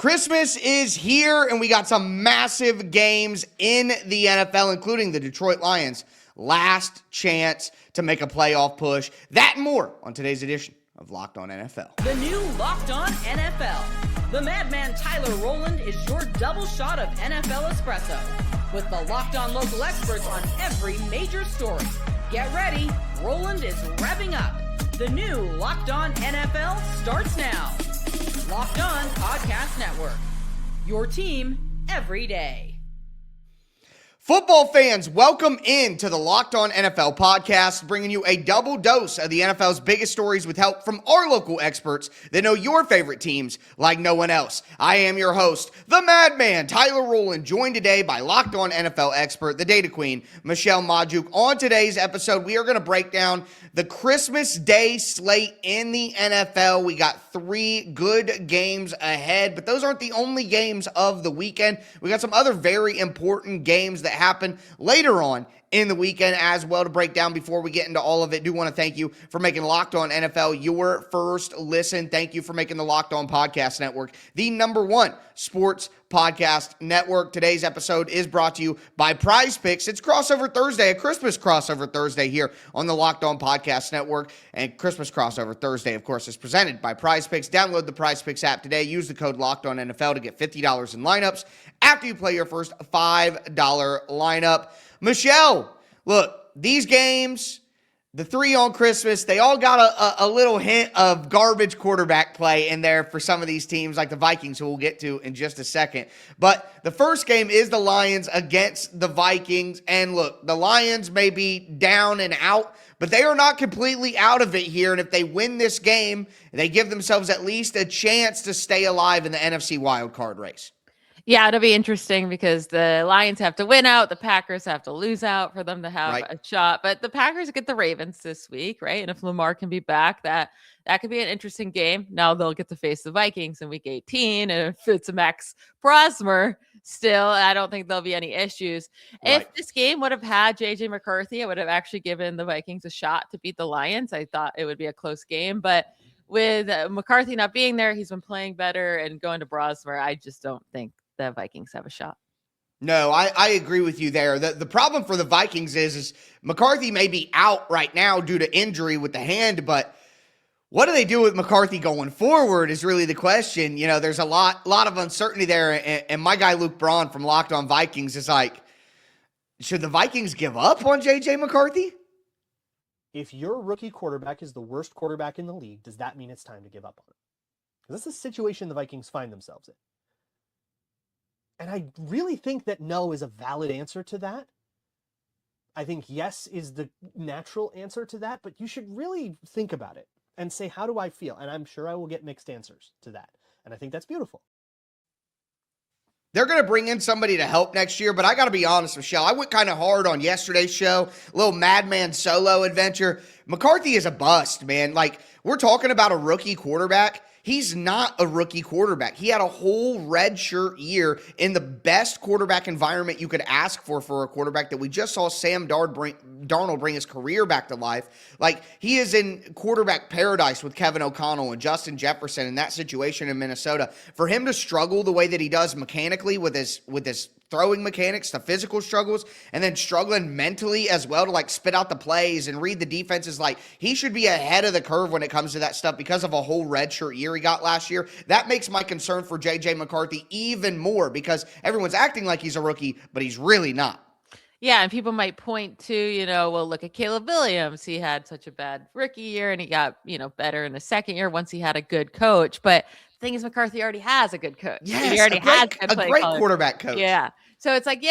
Christmas is here, and we got some massive games in the NFL, including the Detroit Lions' last chance to make a playoff push. That and more on today's edition of Locked On NFL. The new Locked On NFL. The madman Tyler Rowland is your double shot of NFL espresso with the Locked On local experts on every major story. Get ready, Rowland is revving up. The new Locked On NFL starts now. Locked On Podcast Network. Your team every day. Football fans, welcome in to the Locked On NFL podcast, bringing you a double dose of the NFL's biggest stories with help from our local experts that know your favorite teams like no one else. I am your host, the madman, Tyler Rowland, joined today by Locked On NFL expert, the data queen, Michelle Majuk. On today's episode, we are going to break down the Christmas Day slate in the NFL. We got 3 good games ahead, but those aren't the only games of the weekend. We got some other very important games that happen later on in the weekend as well to break down. Before we get into all of it, do want to thank you for making Locked On NFL your first listen. Thank you for making the Locked On Podcast Network the #1 sports podcast network. Today's episode is brought to you by Prize Picks. It's Crossover Thursday, a Christmas Crossover Thursday here on the Locked On Podcast Network. And Christmas Crossover Thursday, of course, is presented by Prize Picks. Download the Prize Picks app today. Use the code Locked On NFL to get $50 in lineups after you play your first $5 lineup. Michelle, look, these games, the 3 on Christmas, they all got a little hint of garbage quarterback play in there for some of these teams, like the Vikings, who we'll get to in just a second. But the first game is the Lions against the Vikings. And look, the Lions may be down and out, but they are not completely out of it here. And if they win this game, they give themselves at least a chance to stay alive in the NFC wildcard race. Yeah, it'll be interesting because the Lions have to win out. The Packers have to lose out for them to have a shot. But the Packers get the Ravens this week, right? And if Lamar can be back, that could be an interesting game. Now they'll get to face the Vikings in week 18. And if it's Max Prosmer still, I don't think there'll be any issues. Right. If this game would have had J.J. McCarthy, I would have actually given the Vikings a shot to beat the Lions. I thought it would be a close game. But with McCarthy not being there, he's been playing better and going to Prosmer. I just don't think the Vikings have a shot. No, I agree with you there. The problem for the Vikings is McCarthy may be out right now due to injury with the hand, but what do they do with McCarthy going forward is really the question. You know, there's a lot of uncertainty there, and my guy Luke Braun from Locked On Vikings is like, should the Vikings give up on J.J. McCarthy? If your rookie quarterback is the worst quarterback in the league, does that mean it's time to give up on him? Because that's the situation the Vikings find themselves in. And I really think that no is a valid answer to that. I think yes is the natural answer to that, but you should really think about it and say, how do I feel? And I'm sure I will get mixed answers to that. And I think that's beautiful. They're going to bring in somebody to help next year, but I got to be honest, Michelle, I went kind of hard on yesterday's show, a little madman solo adventure. McCarthy is a bust, man. Like, we're talking about a rookie quarterback. He's not a rookie quarterback. He had a whole redshirt year in the best quarterback environment you could ask for a quarterback that we just saw Sam Darnold bring his career back to life. Like, he is in quarterback paradise with Kevin O'Connell and Justin Jefferson in that situation in Minnesota. For him to struggle the way that he does mechanically with his throwing mechanics, the physical struggles, and then struggling mentally as well to like spit out the plays and read the defenses, like he should be ahead of the curve when it comes to that stuff because of a whole redshirt year he got last year. That makes my concern for J.J. McCarthy even more because everyone's acting like he's a rookie, but he's really not. Yeah, and people might point to, well, look at Caleb Williams. He had such a bad rookie year and he got, better in the second year once he had a good coach. But the thing is, McCarthy already has a good coach. Yes, he already has a great quarterback coach. Yeah. So it's like,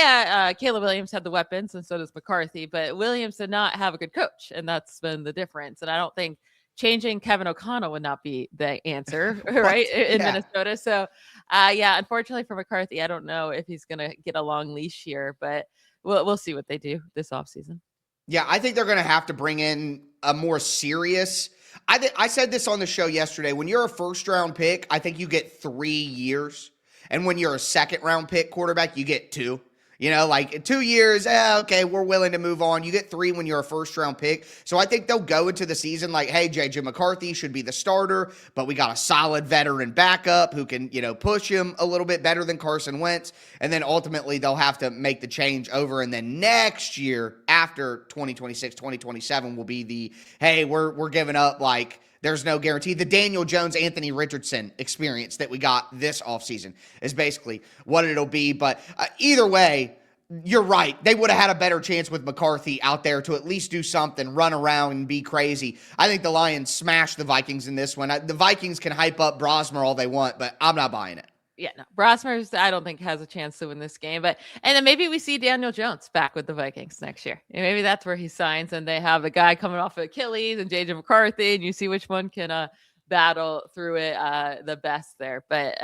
Caleb Williams had the weapons and so does McCarthy, but Williams did not have a good coach. And that's been the difference. And I don't think changing Kevin O'Connell would not be the answer, right, in Minnesota. So, unfortunately for McCarthy, I don't know if he's going to get a long leash here, but we'll see what they do this offseason. Yeah, I think they're going to have to bring in a more serious – I said this on the show yesterday. When you're a first-round pick, I think you get 3 years. And when you're a second-round pick quarterback, you get 2. Like 2 years, okay, we're willing to move on. You get 3 when you're a first-round pick. So I think they'll go into the season like, hey, J.J. McCarthy should be the starter, but we got a solid veteran backup who can, push him a little bit better than Carson Wentz. And then ultimately they'll have to make the change over. And then next year, after 2026, 2027, will be the, hey, we're giving up like, there's no guarantee. The Daniel Jones, Anthony Richardson experience that we got this offseason is basically what it'll be. But either way, you're right. They would have had a better chance with McCarthy out there to at least do something, run around and be crazy. I think the Lions smashed the Vikings in this one. The Vikings can hype up Brosmer all they want, but I'm not buying it. Yeah, no, Brosmer, I don't think has a chance to win this game, and then maybe we see Daniel Jones back with the Vikings next year. And maybe that's where he signs, and they have a guy coming off of Achilles and JJ McCarthy, and you see which one can battle through it the best there. But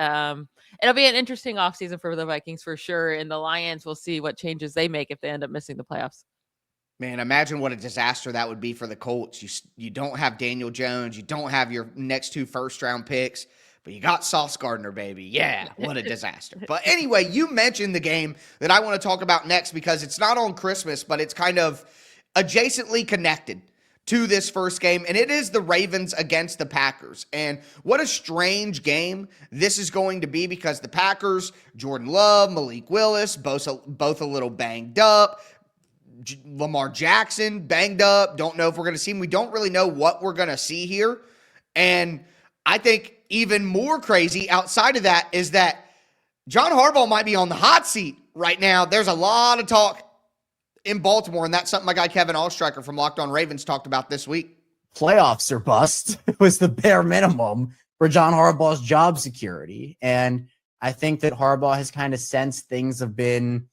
it'll be an interesting offseason for the Vikings for sure, and the Lions will see what changes they make if they end up missing the playoffs. Man, imagine what a disaster that would be for the Colts. You don't have Daniel Jones, you don't have your next 2 first-round picks. But you got Sauce Gardner, baby. Yeah, what a disaster. But anyway, you mentioned the game that I want to talk about next because it's not on Christmas, but it's kind of adjacently connected to this first game, and it is the Ravens against the Packers. And what a strange game this is going to be because the Packers, Jordan Love, Malik Willis, both a little banged up. Lamar Jackson, banged up. Don't know if we're going to see him. We don't really know what we're going to see here. And I think even more crazy outside of that is that John Harbaugh might be on the hot seat right now. There's a lot of talk in Baltimore, and that's something my guy Kevin Allstriker from Locked On Ravens talked about this week. Playoffs or bust was the bare minimum for John Harbaugh's job security. And I think that Harbaugh has kind of sensed things have been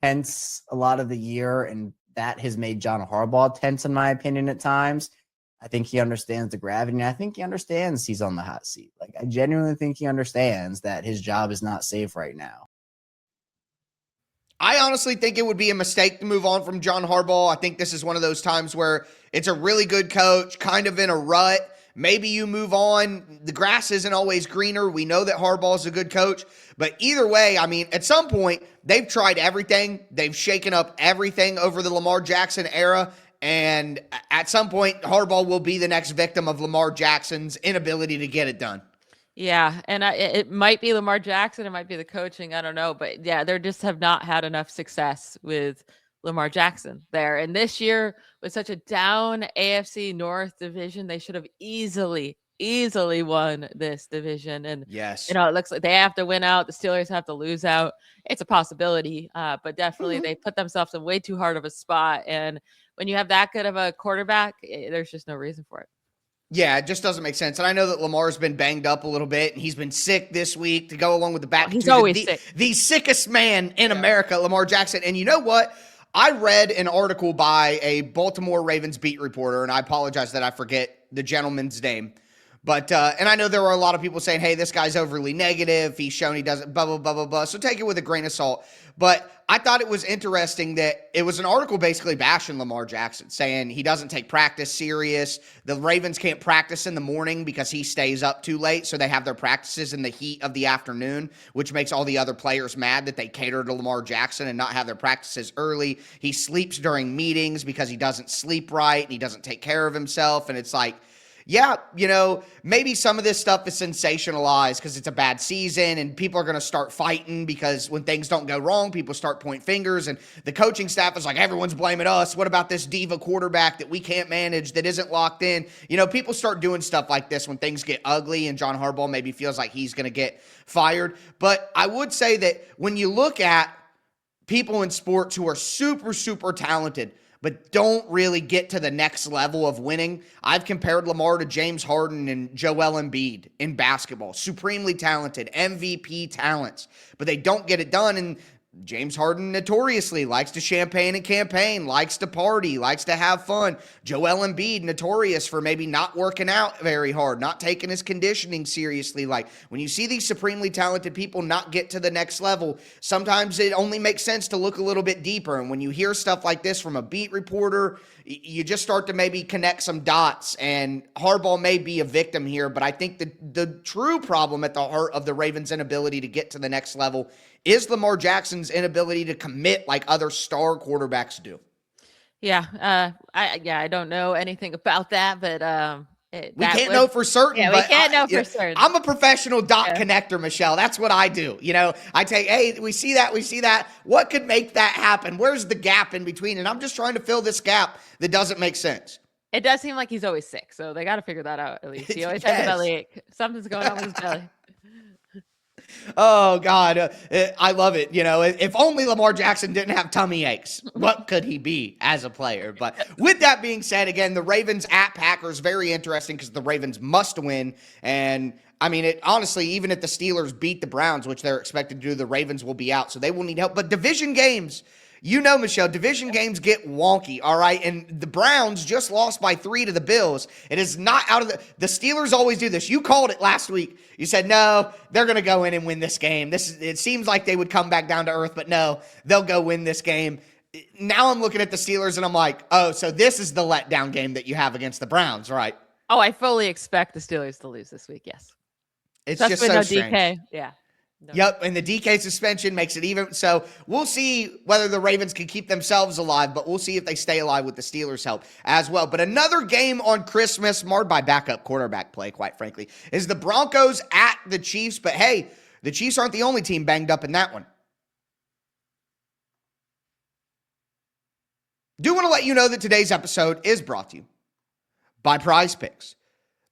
tense a lot of the year, and that has made John Harbaugh tense, in my opinion, at times. I think he understands the gravity, and I think he understands he's on the hot seat. Like, I genuinely think he understands that his job is not safe right now. I honestly think it would be a mistake to move on from John Harbaugh. I think this is one of those times where it's a really good coach, kind of in a rut. Maybe you move on. The grass isn't always greener. We know that Harbaugh is a good coach. But either way, I mean, at some point, they've tried everything. They've shaken up everything over the Lamar Jackson era. And at some point, Harbaugh will be the next victim of Lamar Jackson's inability to get it done. Yeah, and it might be Lamar Jackson. It might be the coaching. I don't know. But yeah, they just have not had enough success with Lamar Jackson there. And this year, with such a down AFC North division, they should have easily won this division. And, yes, it looks like they have to win out. The Steelers have to lose out. It's a possibility, but definitely they put themselves in way too hard of a spot. And when you have that good of a quarterback, there's just no reason for it. Yeah, it just doesn't make sense. And I know that Lamar's been banged up a little bit, and he's been sick this week to go along with the back. He's always sick. The sickest man in America, Lamar Jackson. And you know what? I read an article by a Baltimore Ravens beat reporter, and I apologize that I forget the gentleman's name. But, and I know there were a lot of people saying, hey, this guy's overly negative. He's shown he doesn't, blah, blah, blah, blah, blah. So take it with a grain of salt. But I thought it was interesting that it was an article basically bashing Lamar Jackson, saying he doesn't take practice serious. The Ravens can't practice in the morning because he stays up too late. So they have their practices in the heat of the afternoon, which makes all the other players mad that they cater to Lamar Jackson and not have their practices early. He sleeps during meetings because he doesn't sleep right and he doesn't take care of himself. And it's like, yeah, maybe some of this stuff is sensationalized because it's a bad season and people are going to start fighting because when things don't go wrong, people start pointing fingers and the coaching staff is like, everyone's blaming us. What about this diva quarterback that we can't manage that isn't locked in? People start doing stuff like this when things get ugly and John Harbaugh maybe feels like he's going to get fired. But I would say that when you look at people in sports who are super, super talented, but don't really get to the next level of winning, I've compared Lamar to James Harden and Joel Embiid in basketball. Supremely talented, MVP talents, but they don't get it done. And James Harden notoriously likes to champagne and campaign, likes to party, likes to have fun. Joel Embiid, notorious for maybe not working out very hard, not taking his conditioning seriously. Like, when you see these supremely talented people not get to the next level, sometimes it only makes sense to look a little bit deeper. And when you hear stuff like this from a beat reporter, you just start to maybe connect some dots, and Harbaugh may be a victim here, but I think the true problem at the heart of the Ravens' inability to get to the next level is Lamar Jackson's inability to commit like other star quarterbacks do. Yeah, I don't know anything about that, but we can't know for certain. Yeah, but we can't know for certain. I'm a professional dot connector, Michelle. That's what I do. I take, hey, we see that. What could make that happen? Where's the gap in between? And I'm just trying to fill this gap that doesn't make sense. It does seem like he's always sick, so they got to figure that out at least. He always has a bellyache. Something's going on with his belly. Oh, God. I love it. If only Lamar Jackson didn't have tummy aches, what could he be as a player? But with that being said, again, the Ravens at Packers, very interesting because the Ravens must win. And I mean, honestly, even if the Steelers beat the Browns, which they're expected to do, the Ravens will be out. So they will need help. But division games, Michelle, division games get wonky, all right? And the Browns just lost by 3 to the Bills. It is not out of the Steelers always do this. You called it last week. You said, no, they're going to go in and win this game. It seems like they would come back down to earth, but no, they'll go win this game. Now I'm looking at the Steelers and I'm like, oh, so this is the letdown game that you have against the Browns, right? Oh, I fully expect the Steelers to lose this week, yes. It's just so strange. DK. Yeah. No. Yep, and the DK suspension makes it even. So we'll see whether the Ravens can keep themselves alive, but we'll see if they stay alive with the Steelers' help as well. But another game on Christmas, marred by backup quarterback play, quite frankly, is the Broncos at the Chiefs. But hey, the Chiefs aren't the only team banged up in that one. Do want to let you know that today's episode is brought to you by Prize Picks.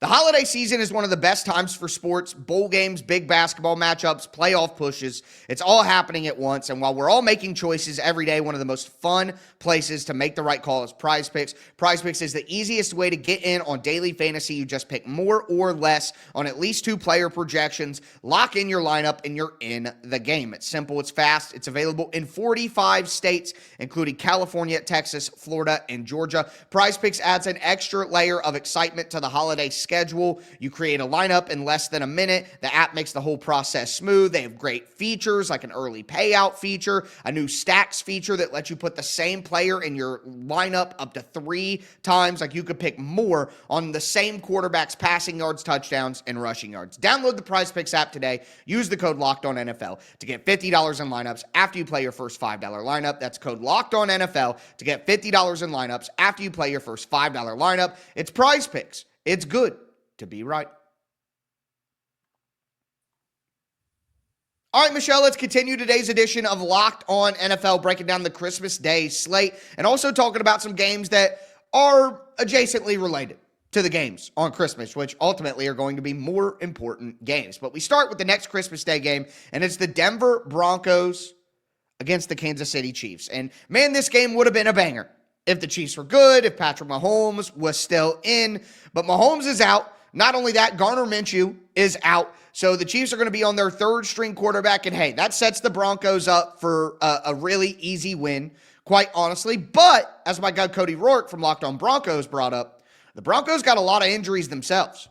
The holiday season is one of the best times for sports, bowl games, big basketball matchups, playoff pushes. It's all happening at once. And while we're all making choices every day, one of the most fun places to make the right call is Prize Picks. Prize Picks is the easiest way to get in on daily fantasy. You just pick more or less on at least 2 player projections, lock in your lineup, and you're in the game. It's simple, it's fast, it's available in 45 states, including California, Texas, Florida, and Georgia. Prize Picks adds an extra layer of excitement to the holiday schedule. You create a lineup in less than a minute. The app makes the whole process smooth. They have great features like an early payout feature, a new stacks feature that lets you put the same player in your lineup up to 3 times. Like you could pick more on the same quarterback's passing yards, touchdowns, and rushing yards. Download the Prize Picks app today. Use the code LOCKEDONNFL to get $50 in lineups after you play your first $5 lineup. That's code LOCKEDONNFL to get $50 in lineups after you play your first $5 lineup. It's Prize Picks. It's good to be right. All right, Michelle, let's continue today's edition of Locked On NFL, breaking down the Christmas Day slate and also talking about some games that are adjacently related to the games on Christmas, which ultimately are going to be more important games. But we start with the next Christmas Day game, and it's the Denver Broncos against the Kansas City Chiefs. And man, this game would have been a banger if the Chiefs were good, if Patrick Mahomes was still in. But Mahomes is out. Not only that, Gardner Minshew is out. So the Chiefs are going to be on their 3rd string quarterback. And hey, that sets the Broncos up for a really easy win, quite honestly. But as my guy Cody Rourke from Locked On Broncos brought up, the Broncos got a lot of injuries themselves.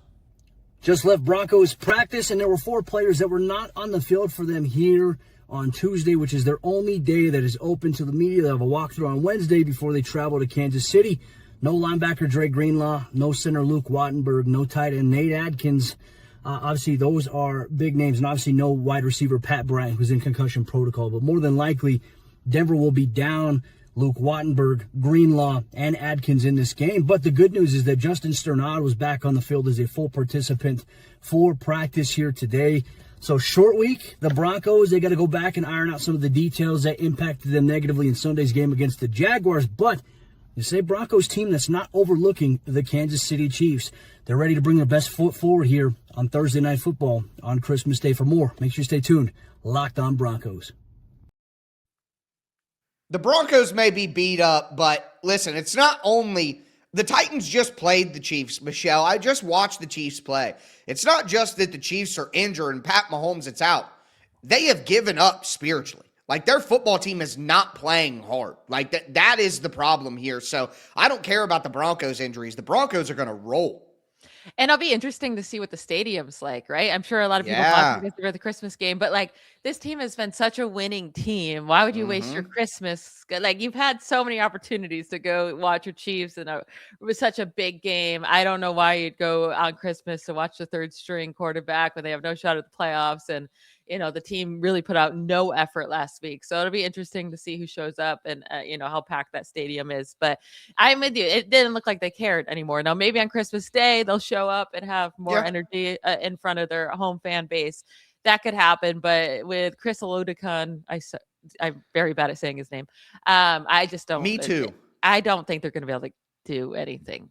Just left Broncos practice, and there were 4 players that were not on the field for them here on Tuesday, which is their only day that is open to the media. They'll have a walkthrough on Wednesday before they travel to Kansas City. No linebacker Dre Greenlaw, no center Luke Wattenberg, no tight end Nate Adkins. Obviously, those are big names, and obviously no wide receiver Pat Bryant, who's in concussion protocol. But more than likely, Denver will be down Luke Wattenberg, Greenlaw, and Adkins in this game. But the good news is that Justin Sternad was back on the field as a full participant for practice here today. So short week, the Broncos, they got to go back and iron out some of the details that impacted them negatively in Sunday's game against the Jaguars. But it's a Broncos team that's not overlooking the Kansas City Chiefs. They're ready to bring their best foot forward here on Thursday Night Football on Christmas Day. For more, make sure you stay tuned. Locked On Broncos. The Broncos may be beat up, but listen, it's not only the Titans just played the Chiefs, Michelle. I just watched the Chiefs play. It's not just that the Chiefs are injured and Pat Mahomes is out. They have given up spiritually. Like, their football team is not playing hard. Like, that is the problem here. So I don't care about the Broncos injuries. The Broncos are going to roll. And it'll be interesting to see what the stadium's like, right? I'm sure a lot of people Yeah. watching this for the Christmas game, but like this team has been such a winning team. Why would you waste your Christmas? Like you've had so many opportunities to go watch your Chiefs, and it was such a big game. I don't know why you'd go on Christmas to watch the third string quarterback when they have no shot at the playoffs. And the team really put out no effort last week. So it'll be interesting to see who shows up and, how packed that stadium is. But I'm with you. It didn't look like they cared anymore. Now, maybe on Christmas Day, they'll show up and have more energy in front of their home fan base. That could happen. But with Chris Olodukun, I'm very bad at saying his name. I just don't. Me too. I don't think they're going to be able to do anything.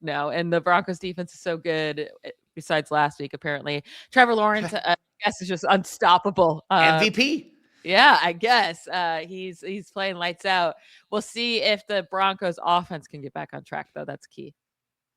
No. And the Broncos defense is so good. Besides last week, apparently. Trevor Lawrence, I guess, is just unstoppable. MVP. Yeah, I guess. He's playing lights out. We'll see if the Broncos offense can get back on track, though. That's key.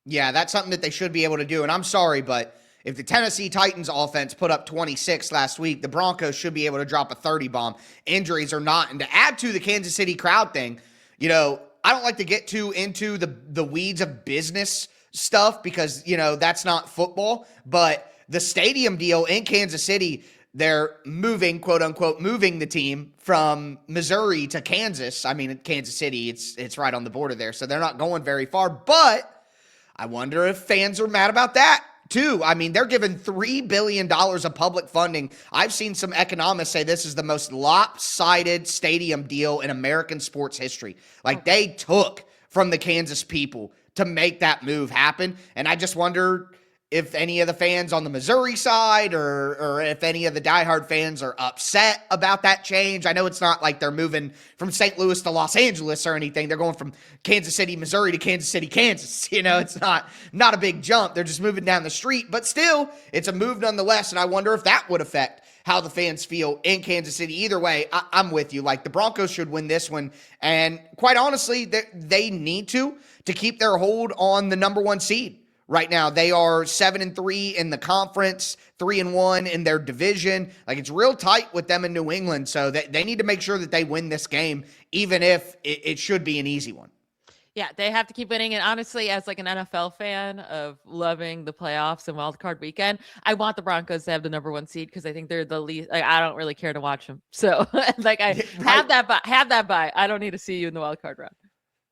Yeah, that's something that they should be able to do. And I'm sorry, but if the Tennessee Titans offense put up 26 last week, the Broncos should be able to drop a 30 bomb. Injuries or not. And to add to the Kansas City crowd thing, I don't like to get too into the weeds of business stuff because, that's not football. But the stadium deal in Kansas City, they're moving, quote unquote, moving the team from Missouri to Kansas. I mean, Kansas City, it's right on the border there. So they're not going very far. But I wonder if fans are mad about that too. I mean, they're given $3 billion of public funding. I've seen some economists say this is the most lopsided stadium deal in American sports history. Like they took from the Kansas people to make that move happen. And I just wonder if any of the fans on the Missouri side or if any of the diehard fans are upset about that change. I know it's not like they're moving from St. Louis to Los Angeles or anything. They're going from Kansas City, Missouri to Kansas City, Kansas. It's not a big jump. They're just moving down the street, but still it's a move nonetheless. And I wonder if that would affect how the fans feel in Kansas City. Either way, I'm with you. Like the Broncos should win this one. And quite honestly, they need to keep their hold on the number one seed. Right now, they are 7-3 in the conference, 3-1 in their division. Like it's real tight with them in New England. So they need to make sure that they win this game, even if it should be an easy one. Yeah, they have to keep winning. And honestly, as like an NFL fan of loving the playoffs and wild card weekend, I want the Broncos to have the number one seed because I think they're the least. Like, I don't really care to watch them. So like have that bye. I don't need to see you in the wild card round.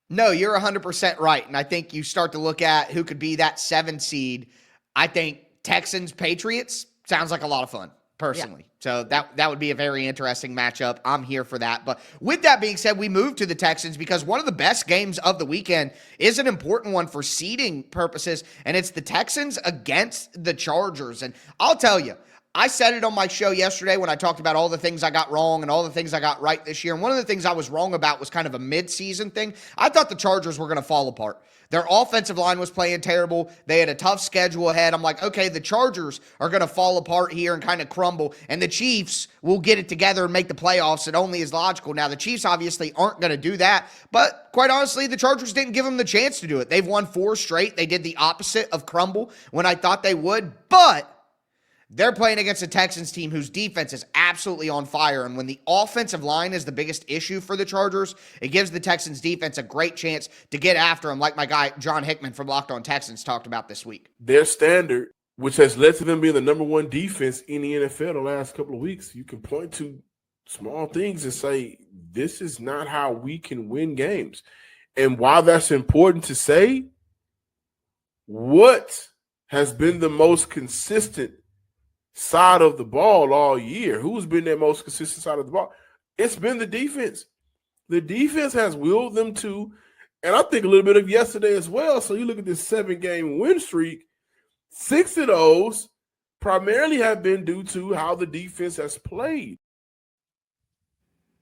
No, you're 100% right. And I think you start to look at who could be that 7 seed. I think Texans, Patriots sounds like a lot of fun, personally. Yeah. So that would be a very interesting matchup. I'm here for that. But with that being said, we move to the Texans because one of the best games of the weekend is an important one for seeding purposes, and it's the Texans against the Chargers. And I'll tell you, I said it on my show yesterday when I talked about all the things I got wrong and all the things I got right this year. And one of the things I was wrong about was kind of a mid-season thing. I thought the Chargers were going to fall apart. Their offensive line was playing terrible. They had a tough schedule ahead. I'm like, okay, the Chargers are going to fall apart here and kind of crumble, and the Chiefs will get it together and make the playoffs. It only is logical. Now, the Chiefs obviously aren't going to do that, but quite honestly, the Chargers didn't give them the chance to do it. They've won 4 straight. They did the opposite of crumble when I thought they would, but they're playing against a Texans team whose defense is absolutely on fire. And when the offensive line is the biggest issue for the Chargers, it gives the Texans defense a great chance to get after them, like my guy John Hickman from Locked On Texans talked about this week. Their standard, which has led to them being the number one defense in the NFL the last couple of weeks, you can point to small things and say, this is not how we can win games. And while that's important to say, what has been the most consistent side of the ball all year? Who's been their most consistent side of the ball? It's been the defense. The defense has willed them to, and I think a little bit of yesterday as well. So you look at this 7-game win streak, 6 of those primarily have been due to how the defense has played.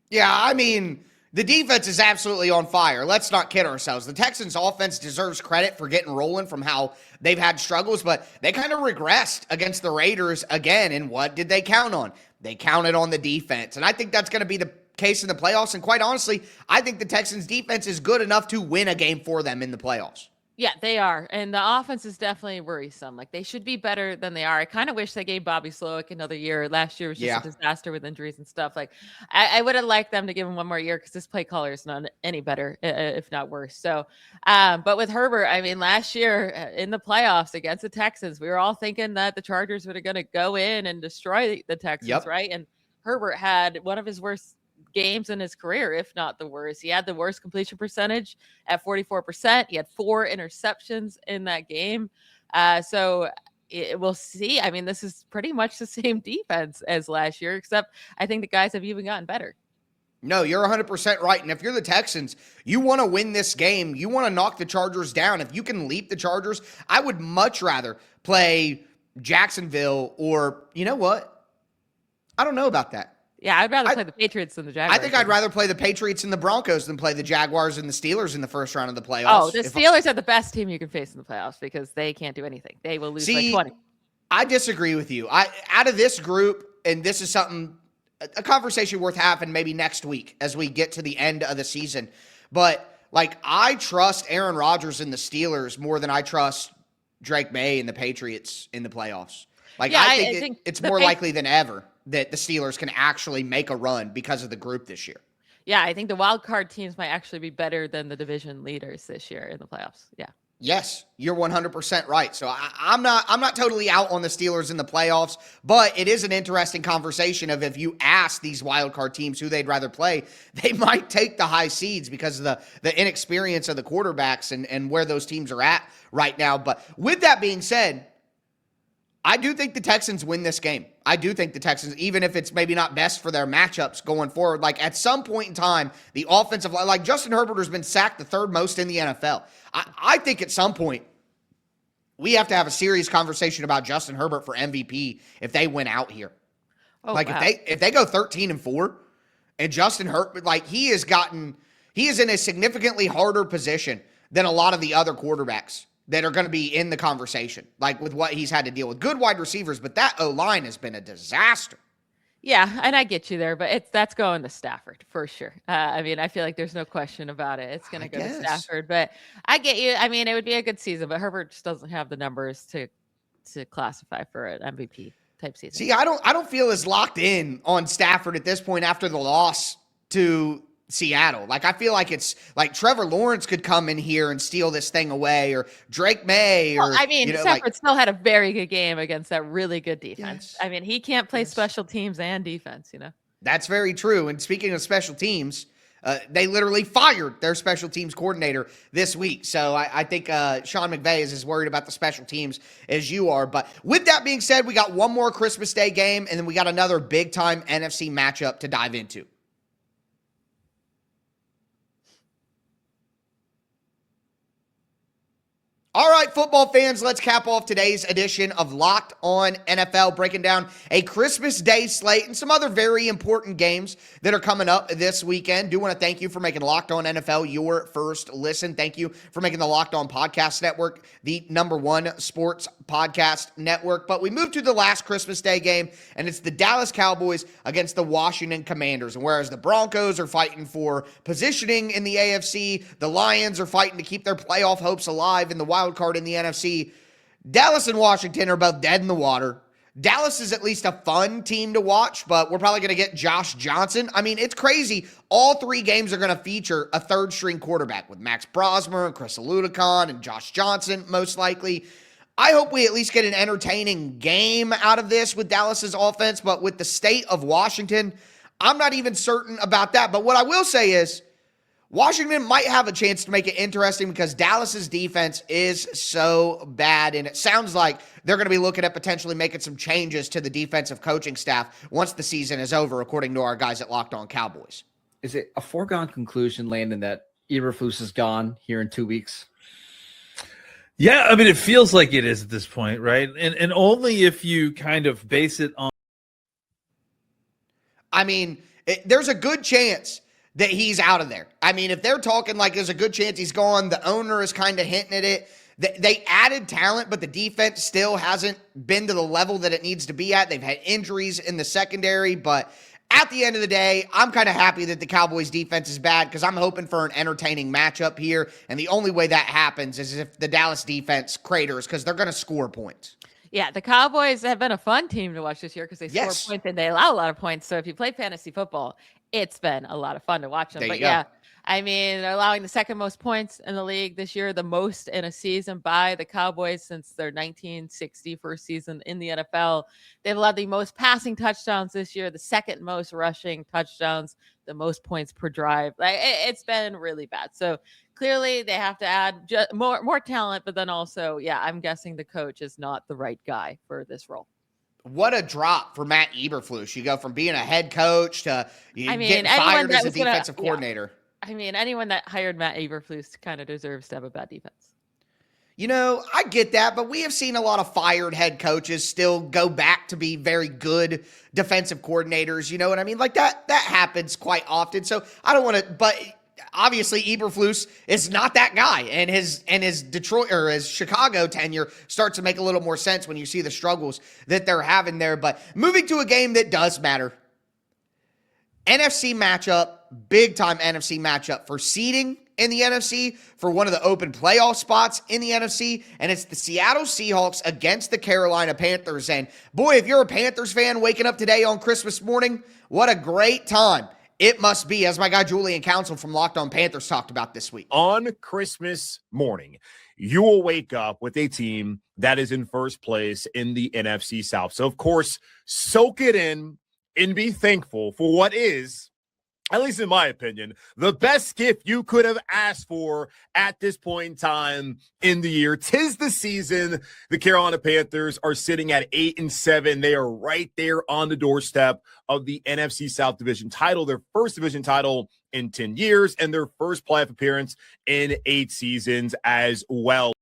Yeah, I mean, the defense is absolutely on fire. Let's not kid ourselves. The Texans offense deserves credit for getting rolling from how they've had struggles, but they kind of regressed against the Raiders again. And what did they count on? They counted on the defense. And I think that's going to be the case in the playoffs. And quite honestly, I think the Texans defense is good enough to win a game for them in the playoffs. Yeah, they are. And the offense is definitely worrisome. Like, they should be better than they are. I kind of wish they gave Bobby Slowick another year. Last year was just a Yeah. disaster with injuries and stuff. Like, I would have liked them to give him one more year because this play caller is not any better, if not worse. So, but with Herbert, I mean, last year in the playoffs against the Texans, we were all thinking that the Chargers were going to go in and destroy the Texans, Yep. right? And Herbert had one of his worst games in his career, if not the worst. He had the worst completion percentage at 44%. He had 4 interceptions in that game. So we'll see. I mean, this is pretty much the same defense as last year, except I think the guys have even gotten better. No, you're 100% right. And if you're the Texans, you want to win this game. You want to knock the Chargers down. If you can leap the Chargers, I would much rather play Jacksonville or, you know what? I don't know about that. Yeah, I'd rather play the Patriots than the Jaguars. I think I'd rather play the Patriots and the Broncos than play the Jaguars and the Steelers in the first round of the playoffs. Oh, the Steelers are the best team you can face in the playoffs because they can't do anything. They will lose by 20. I disagree with you. Out of this group, and this is something, a conversation worth having maybe next week as we get to the end of the season. But, like, I trust Aaron Rodgers and the Steelers more than I trust Drake May and the Patriots in the playoffs. Like, yeah, I think it's more likely than ever that the Steelers can actually make a run because of the group this year. Yeah, I think the wild card teams might actually be better than the division leaders this year in the playoffs. Yeah. Yes, you're 100% right. So I'm not totally out on the Steelers in the playoffs, but it is an interesting conversation of if you ask these wild card teams who they'd rather play, they might take the high seeds because of the inexperience of the quarterbacks and where those teams are at right now. But with that being said, I do think the Texans win this game. I do think the Texans, even if it's maybe not best for their matchups going forward, like at some point in time, the offensive line, like Justin Herbert has been sacked the 3rd most in the NFL. I think at some point we have to have a serious conversation about Justin Herbert for MVP if they win out here. Oh, like wow. if they go 13-4 and Justin Herbert, like he is in a significantly harder position than a lot of the other quarterbacks that are going to be in the conversation, like with what he's had to deal with. Good wide receivers, but that O-line has been a disaster. Yeah, and I get you there, but that's going to Stafford for sure. I mean, I feel like there's no question about it. It's going to go to Stafford, but I get you. I mean, it would be a good season, but Herbert just doesn't have the numbers to classify for an MVP type season. See, I don't feel as locked in on Stafford at this point after the loss to Seattle. Like, I feel like it's like Trevor Lawrence could come in here and steal this thing away, or Drake May, or I mean, Stafford still had a very good game against that really good defense. Yes. I mean, he can't play special tems and defense, That's very true. And speaking of special teams, they literally fired their special teams coordinator this week. So I think Sean McVay is as worried about the special teams as you are. But with that being said, we got one more Christmas Day game, and then we got another big-time NFC matchup to dive into. All right, football fans, let's cap off today's edition of Locked On NFL, breaking down a Christmas Day slate and some other very important games that are coming up this weekend. Do want to thank you for making Locked On NFL your first listen. Thank you for making the Locked On Podcast Network the #1 sports podcast network. But we move to the last Christmas Day game, and it's the Dallas Cowboys against the Washington Commanders. And whereas the Broncos are fighting for positioning in the AFC, the Lions are fighting to keep their playoff hopes alive in the wild card in the NFC. Dallas and Washington are both dead in the water. Dallas is at least a fun team to watch, but we're probably going to get Josh Johnson. I mean, it's crazy. All 3 games are going to feature a 3rd-string quarterback with Max Brosmer and Chris Aludicon and Josh Johnson, most likely. I hope we at least get an entertaining game out of this with Dallas's offense, but with the state of Washington, I'm not even certain about that. But what I will say is, Washington might have a chance to make it interesting because Dallas's defense is so bad, and it sounds like they're going to be looking at potentially making some changes to the defensive coaching staff once the season is over, according to our guys at Locked On Cowboys. Is it a foregone conclusion, Landon, that Eberflus is gone here in 2 weeks? Yeah, I mean, it feels like it is at this point, right? And only if you kind of base it on. I mean, there's a good chance that he's out of there. I mean, if they're talking like there's a good chance he's gone, the owner is kind of hinting at it. They added talent, but the defense still hasn't been to the level that it needs to be at. They've had injuries in the secondary, but at the end of the day, I'm kind of happy that the Cowboys defense is bad because I'm hoping for an entertaining matchup here. And the only way that happens is if the Dallas defense craters because they're going to score points. Yeah, the Cowboys have been a fun team to watch this year because they score points and they allow a lot of points. So if you play fantasy football, it's been a lot of fun to watch them. There but you go. yeah, I mean, they're allowing the second most points in the league this year, the most in a season by the Cowboys since their 1960 first season in the NFL. They've allowed the most passing touchdowns this year, the second most rushing touchdowns, the most points per drive. Like it's been really bad. So clearly they have to add more talent, but then also, yeah, I'm guessing the coach is not the right guy for this role. What a drop for Matt Eberflus. You go from being a head coach to getting fired as a defensive coordinator. Yeah. I mean, anyone that hired Matt Eberflus kind of deserves to have a bad defense. You know, I get that, but we have seen a lot of fired head coaches still go back to be very good defensive coordinators. You know what I mean? Like that happens quite often. So I don't want to, but obviously Eberflus is not that guy, and his Detroit or his Chicago tenure starts to make a little more sense when you see the struggles that they're having there. But moving to a game that does matter. NFC matchup, big time NFC matchup for seeding in the NFC, for one of the open playoff spots in the NFC, and it's the Seattle Seahawks against the Carolina Panthers. And boy, if you're a Panthers fan waking up today on Christmas morning, what a great time it must be, as my guy Julian Council from Locked On Panthers talked about this week. On Christmas morning, you will wake up with a team that is in first place in the NFC South. So, of course, soak it in and be thankful for what is, at least in my opinion, the best gift you could have asked for at this point in time in the year. 'Tis the season. The Carolina Panthers are sitting at 8-7. They are right there on the doorstep of the NFC South division title, their first division title in 10 years, and their first playoff appearance in 8 seasons as well.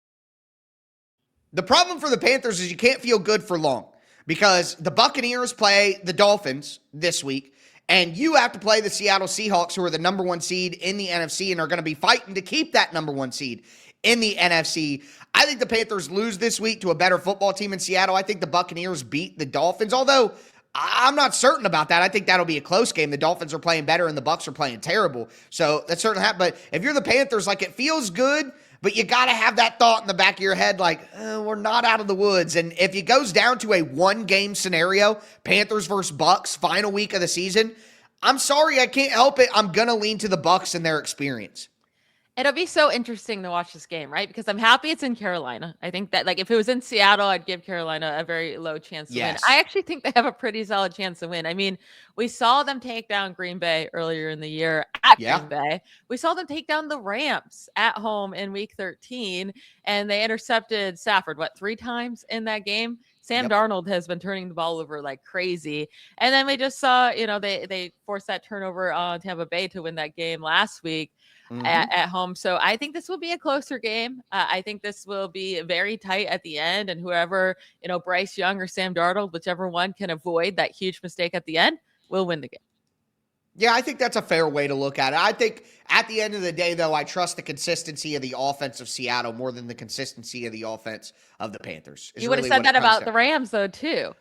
The problem for the Panthers is you can't feel good for long because the Buccaneers play the Dolphins this week, and you have to play the Seattle Seahawks, who are the number 1 seed in the NFC and are going to be fighting to keep that number 1 seed in the NFC. I think the Panthers lose this week to a better football team in Seattle. I think the Buccaneers beat the Dolphins, although I'm not certain about that. I think that'll be a close game. The Dolphins are playing better and the Bucs are playing terrible. So that's certainly happened. But if you're the Panthers, like, it feels good, but you got to have that thought in the back of your head, like, we're not out of the woods. And if it goes down to a 1-game scenario, Panthers versus Bucs, final week of the season, I'm sorry, I can't help it. I'm going to lean to the Bucs and their experience. It'll be so interesting to watch this game, right? Because I'm happy it's in Carolina. I think that, like, if it was in Seattle, I'd give Carolina a very low chance to win. I actually think they have a pretty solid chance to win. I mean, we saw them take down Green Bay earlier in the year at Green Bay. We saw them take down the Rams at home in week 13, and they intercepted Stafford, 3 times in that game? Sam Darnold has been turning the ball over like crazy. And then we just saw, they forced that turnover on Tampa Bay to win that game last week. At home. So I think this will be a closer game. I think this will be very tight at the end, and whoever, Bryce Young or Sam Darnold, whichever one can avoid that huge mistake at the end, will win the game. Yeah, I think that's a fair way to look at it. I think at the end of the day, though, I trust the consistency of the offense of Seattle more than the consistency of the offense of the Panthers. You would have said that about the Rams, though, too.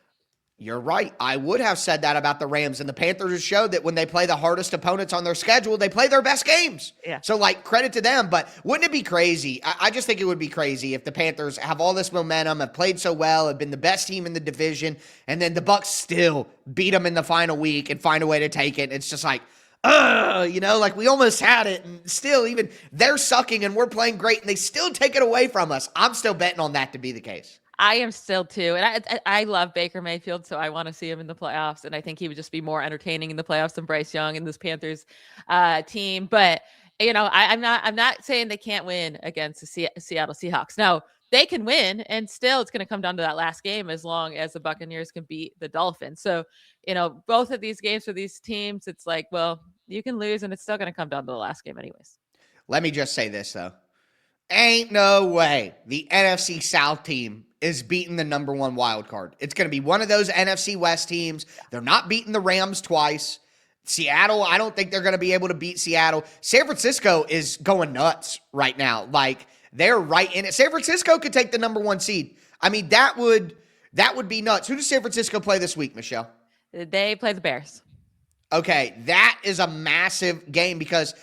You're right. I would have said that about the Rams, and the Panthers have showed that when they play the hardest opponents on their schedule, they play their best games. Yeah. So, credit to them, but wouldn't it be crazy? I just think it would be crazy if the Panthers have all this momentum, have played so well, have been the best team in the division, and then the Bucs still beat them in the final week and find a way to take it. It's just like, we almost had it, and still, even they're sucking and we're playing great, and they still take it away from us. I'm still betting on that to be the case. I am still too. And I love Baker Mayfield, so I want to see him in the playoffs. And I think he would just be more entertaining in the playoffs than Bryce Young and this Panthers team. But, I'm not saying they can't win against the Seattle Seahawks. No, they can win, and still it's going to come down to that last game as long as the Buccaneers can beat the Dolphins. So, both of these games for these teams, it's like, well, you can lose, and it's still going to come down to the last game anyways. Let me just say this, though. Ain't no way the NFC South team is beating the number 1 wild card. It's going to be one of those NFC West teams. They're not beating the Rams twice. Seattle, I don't think they're going to be able to beat Seattle. San Francisco is going nuts right now. They're right in it. San Francisco could take the number 1 seed. I mean, that would be nuts. Who does San Francisco play this week, Michelle? They play the Bears. Okay, that is a massive game because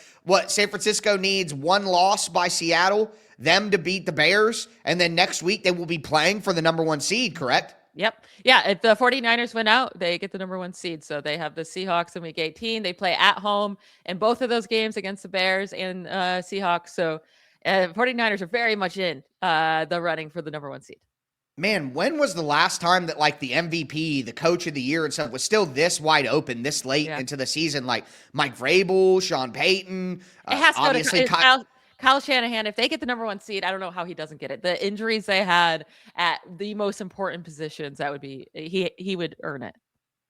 San Francisco needs one loss by Seattle, them to beat the Bears, and then next week they will be playing for the number 1 seed, correct? Yep. Yeah. If the 49ers win out, they get the number 1 seed. So they have the Seahawks in week 18. They play at home in both of those games against the Bears and Seahawks. So 49ers are very much in the running for the number 1 seed. Man, when was the last time that like the MVP, the coach of the year and stuff was still this wide open this late into the season? Like Mike Vrabel, Sean Payton. It has to obviously go to Kyle Shanahan. If they get the number 1 seed, I don't know how he doesn't get it. The injuries they had at the most important positions, that would be he would earn it.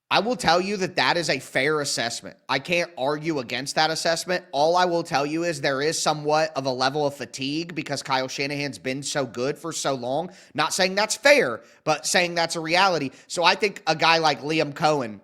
I will tell you that is a fair assessment. I can't argue against that assessment. All I will tell you is there is somewhat of a level of fatigue because Kyle Shanahan's been so good for so long. Not saying that's fair, but saying that's a reality. So I think a guy like Liam Cohen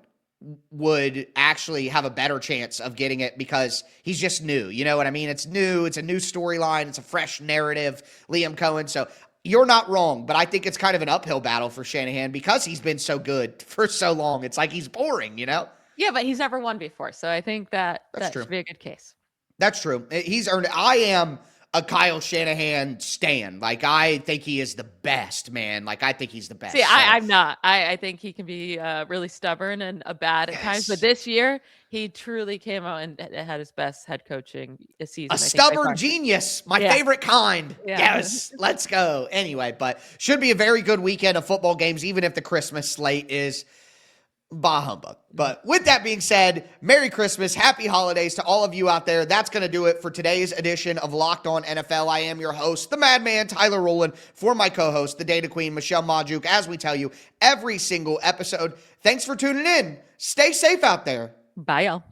would actually have a better chance of getting it because he's just new. You know what I mean? It's new. It's a new storyline. It's a fresh narrative. Liam Cohen. So you're not wrong, but I think it's kind of an uphill battle for Shanahan because he's been so good for so long. It's like he's boring, you know? Yeah, but he's never won before. So I think that true. should be a good case. That's true. He's earned it. I am a Kyle Shanahan stan. Like, I think he is the best, man. Like, I think he's the best. See, I'm not. I think he can be really stubborn and bad at times. But this year, he truly came out and had his best head coaching season. A stubborn genius. My favorite kind. Yeah. Yes. Let's go. Anyway, but should be a very good weekend of football games, even if the Christmas slate is bah humbug. But with that being said, Merry Christmas, Happy Holidays to all of you out there. That's going to do it for today's edition of Locked On NFL. I am your host, the Madman Tyler Rowland, for my co-host, the Data Queen, Michelle Majuk, as we tell you every single episode. Thanks for tuning in. Stay safe out there. Bye, y'all.